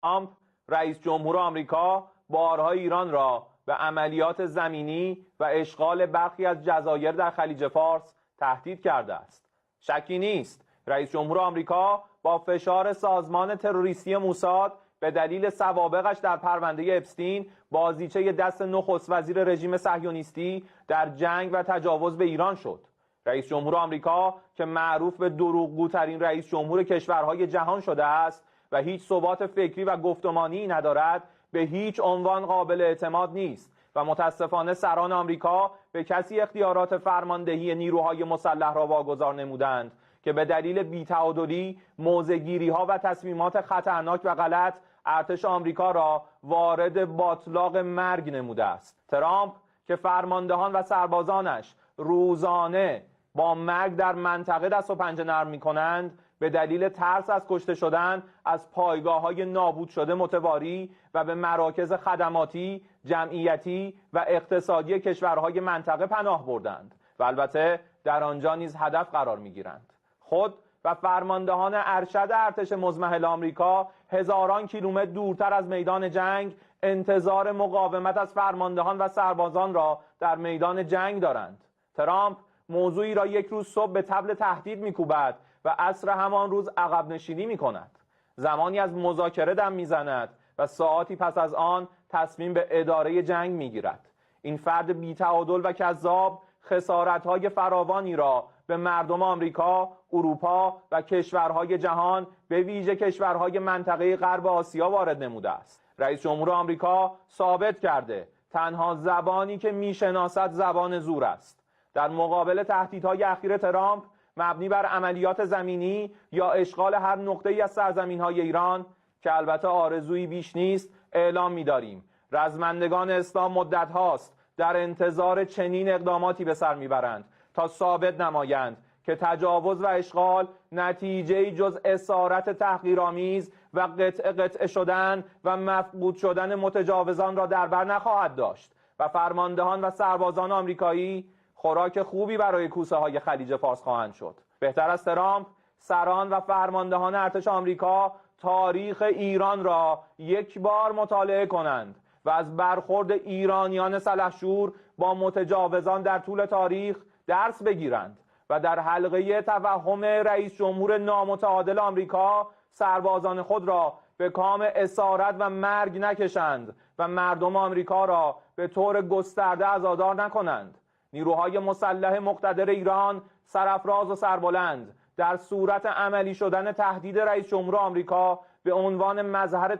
ترامپ رئیس جمهور آمریکا بارها ایران را به عملیات زمینی و اشغال برخی از جزایر در خلیج فارس تهدید کرده است. شکی نیست رئیس جمهور آمریکا با فشار سازمان تروریستی موساد به دلیل سوابقش در پرونده اپستین بازیچه دست نخست وزیر رژیم صهیونیستی در جنگ و تجاوز به ایران شد. رئیس جمهور آمریکا که معروف به دروغگوترین رئیس جمهور کشورهای جهان شده است و هیچ ثبات فکری و گفتمانی ندارد، به هیچ عنوان قابل اعتماد نیست و متاسفانه سران آمریکا به کسی اختیارات فرماندهی نیروهای مسلح را واگذار نمودند که به دلیل بی‌تعادلی، موضع‌گیری‌ها و تصمیمات خطرناک و غلط ارتش آمریکا را وارد باتلاق مرگ نموده است. ترامپ که فرماندهان و سربازانش روزانه با مرگ در منطقه دست و پنجه نرم می‌کنند، به دلیل ترس از کشته شدن از پایگاه‌های نابود شده متواری و به مراکز خدماتی، جمعیتی و اقتصادی کشورهای منطقه پناه بردند و البته در آنجا نیز هدف قرار می‌گیرند. خود و فرماندهان ارشد ارتش مزمحل آمریکا هزاران کیلومتر دورتر از میدان جنگ انتظار مقاومت از فرماندهان و سربازان را در میدان جنگ دارند. ترامپ موضوعی را یک روز صبح به طبل تهدید می‌کوبد و عصر همان روز عقب نشینی می‌کند. زمانی از مذاکره دم می‌زند و ساعاتی پس از آن تصمیم به اداره جنگ می‌گیرد. این فرد بی‌تعادل و کذاب خسارت‌های فراوانی را به مردم آمریکا، اروپا و کشورهای جهان به ویژه کشورهای منطقه غرب آسیا وارد نموده است. رئیس جمهور آمریکا ثابت کرده تنها زبانی که میشناسد زبان زور است. در مقابل تهدیدهای اخیر ترامپ مبنی بر عملیات زمینی یا اشغال هر نقطه‌ای از سرزمین‌های ایران که البته آرزویی بیش نیست، اعلام می‌داریم رزمندگان اسلام مدت هاست در انتظار چنین اقداماتی به سر میبرند تا ثابت نمایند که تجاوز و اشغال نتیجه‌ای جز اسارت تحقیرآمیز و قطعه شدن و مفقود شدن متجاوزان را در بر نخواهد داشت و فرماندهان و سربازان آمریکایی خوراک خوبی برای کوسه های خلیج فارس خواهند شد. بهتر از ترامپ، سران و فرماندهان ارتش آمریکا تاریخ ایران را یک بار مطالعه کنند و از برخورد ایرانیان سلحشور با متجاوزان در طول تاریخ درس بگیرند و در حلقه توهم رئیس جمهور نامتعادل آمریکا سربازان خود را به کام اسارت و مرگ نکشند و مردم آمریکا را به طور گسترده عزادار نکنند. نیروهای مسلح مقتدر ایران سرافراز و سربلند در صورت عملی شدن تهدید رئیس جمهور آمریکا به عنوان مظهر